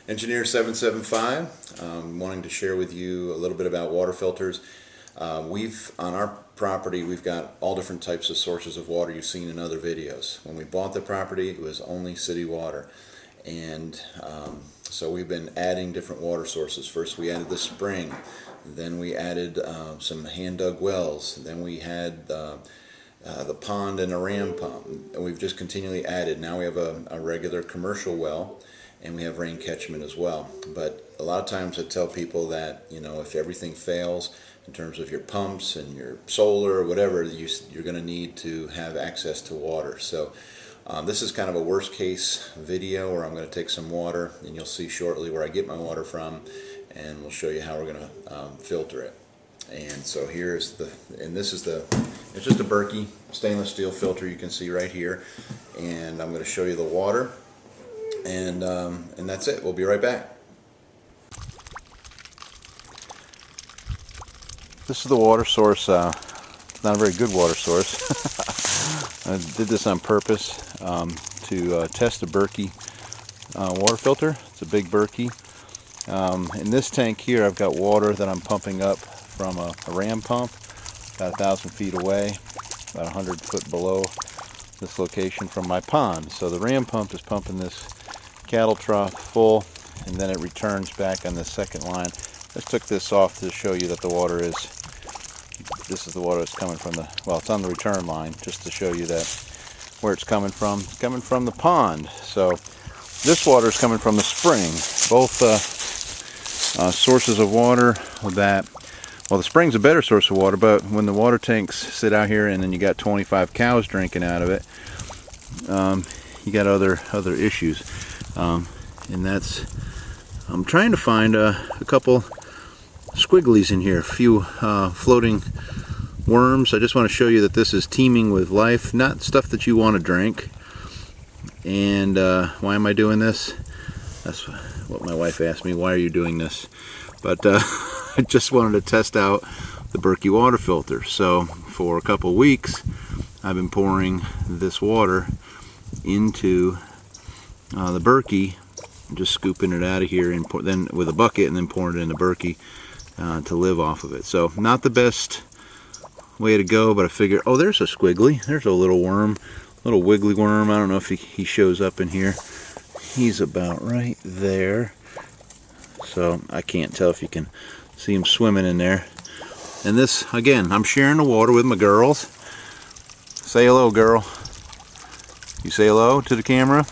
Engineer 775, wanting to share with you a little bit about water filters. On our property, we've got all different types of sources of water you've seen in other videos. When we bought the property, it was only city water, and so we've been adding different water sources. First we added the spring, then we added some hand-dug wells, then we had the pond and a ram pump, and we've just continually added. Now we have a regular commercial well, and we have rain catchment as well. But a lot of times I tell people that, you know, if everything fails in terms of your pumps and your solar or whatever, you're going to need to have access to water. So this is kind of a worst case video where I'm going to take some water, and you'll see shortly where I get my water from, and we'll show you how we're going to filter it. And so here's it's just a Berkey stainless steel filter you can see right here, and I'm going to show you the water, and that's it. We'll be right back. This is the water source. It's not a very good water source. I did this on purpose to test the Berkey water filter. It's a big Berkey. In this tank here, I've got water that I'm pumping up from a ram pump about 1,000 feet away, about 100 foot below this location from my pond. So the ram pump is pumping this cattle trough full, and then it returns back on the second line. Just took this off to show you that the water is, this is the water that's coming from the, well, it's on the return line, just to show you that where it's coming from. It's coming from the pond. So this water is coming from the spring. Both sources of water that, well, the spring's a better source of water, but when the water tanks sit out here and then you got 25 cows drinking out of it, you got other issues. And that's, I'm trying to find a couple squigglies in here, a few floating worms. I just want to show you that this is teeming with life, not stuff that you want to drink. And why am I doing this? That's what my wife asked me, why are you doing this? But I just wanted to test out the Berkey water filter. So for a couple of weeks I've been pouring this water into the Berkey, just scooping it out of here and then with a bucket, and then pouring it in the Berkey to live off of it. So not the best way to go, but I figured, oh, there's a squiggly, there's a little worm, little wiggly worm. I don't know if he shows up in here. He's about right there, so I can't tell if you can see him swimming in there. And this, again, I'm sharing the water with my girls. Say hello, girl. You say hello to the camera?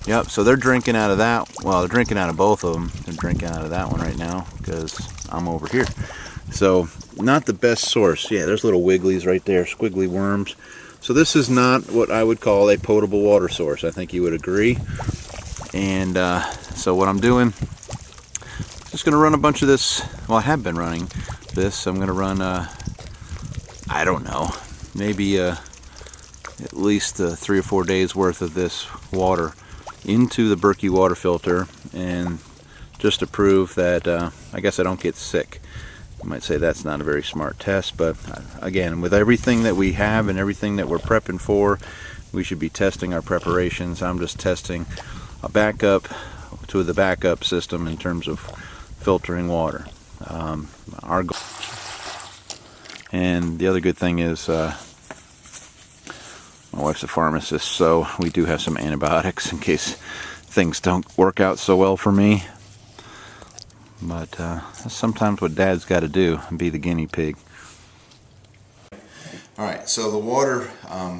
Yep, so they're drinking out of that. Well, they're drinking out of both of them. They're drinking out of that one right now because I'm over here. So not the best source. Yeah, there's little wigglies right there, squiggly worms. So this is not what I would call a potable water source. I think you would agree. And so what I'm doing, just going to run a bunch of this. Well, I have been running this. I'm going to run, I don't know, maybe at least 3 or 4 days worth of this water into the Berkey water filter, and just to prove that I guess I don't get sick. You might say that's not a very smart test, but again, with everything that we have and everything that we're prepping for, we should be testing our preparations. I'm just testing a backup to the backup system in terms of filtering water. Our goal, and the other good thing is my wife's a pharmacist, so we do have some antibiotics in case things don't work out so well for me. But that's sometimes what Dad's got to do, and be the guinea pig. Alright, so the water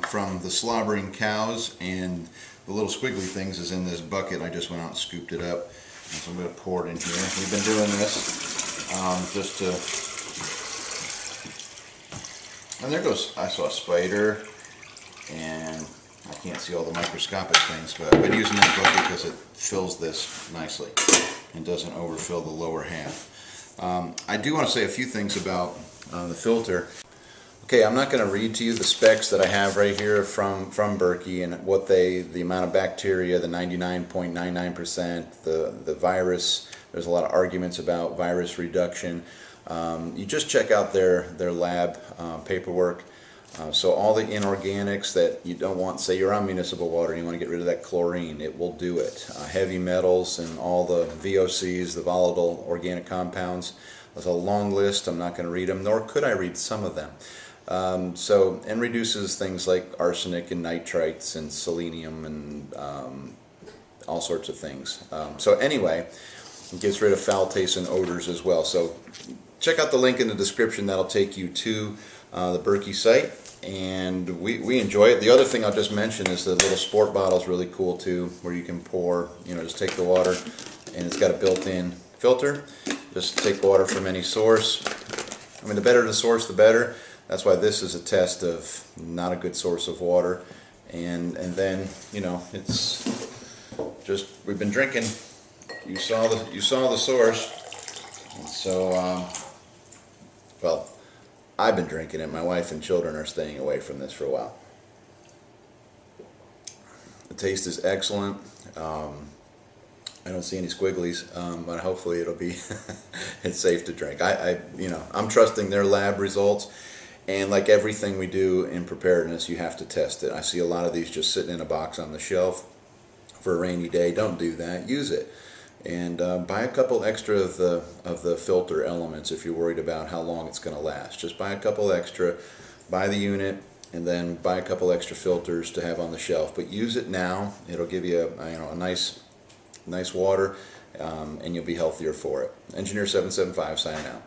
from the slobbering cows and the little squiggly things is in this bucket. I just went out and scooped it up, and so I'm going to pour it in here. We've been doing this just to... And there goes, I saw a spider, and I can't see all the microscopic things, but I've been using that bucket because it fills this nicely and doesn't overfill the lower half. I do want to say a few things about the filter. Okay, I'm not going to read to you the specs that I have right here from Berkey and what the amount of bacteria, the 99.99%, the virus. There's a lot of arguments about virus reduction. You just check out their lab paperwork. So all the inorganics that you don't want, say you're on municipal water and you want to get rid of that chlorine, it will do it. Heavy metals and all the VOCs, the volatile organic compounds. There's a long list. I'm not going to read them, nor could I read some of them. And reduces things like arsenic and nitrites and selenium and all sorts of things. So anyway, it gets rid of foul tastes and odors as well. So check out the link in the description. That'll take you to the Berkey site, and we enjoy it. The other thing I'll just mention is the little sport bottle is really cool too, where you can pour, just take the water, and it's got a built-in filter. Just take water from any source. I mean, the better the source, the better. That's why this is a test of not a good source of water. And then, it's just, we've been drinking. You saw the source. And so, well, I've been drinking it. My wife and children are staying away from this for a while. The taste is excellent. I don't see any squigglies, but hopefully it'll be it's safe to drink. I'm trusting their lab results, and like everything we do in preparedness, you have to test it. I see a lot of these just sitting in a box on the shelf for a rainy day. Don't do that. Use it, and buy a couple extra of the filter elements if you're worried about how long it's going to last. Just buy a couple extra, buy the unit, and then buy a couple extra filters to have on the shelf. But use it now. It'll give you a nice water, and you'll be healthier for it. Engineer 775 signing out.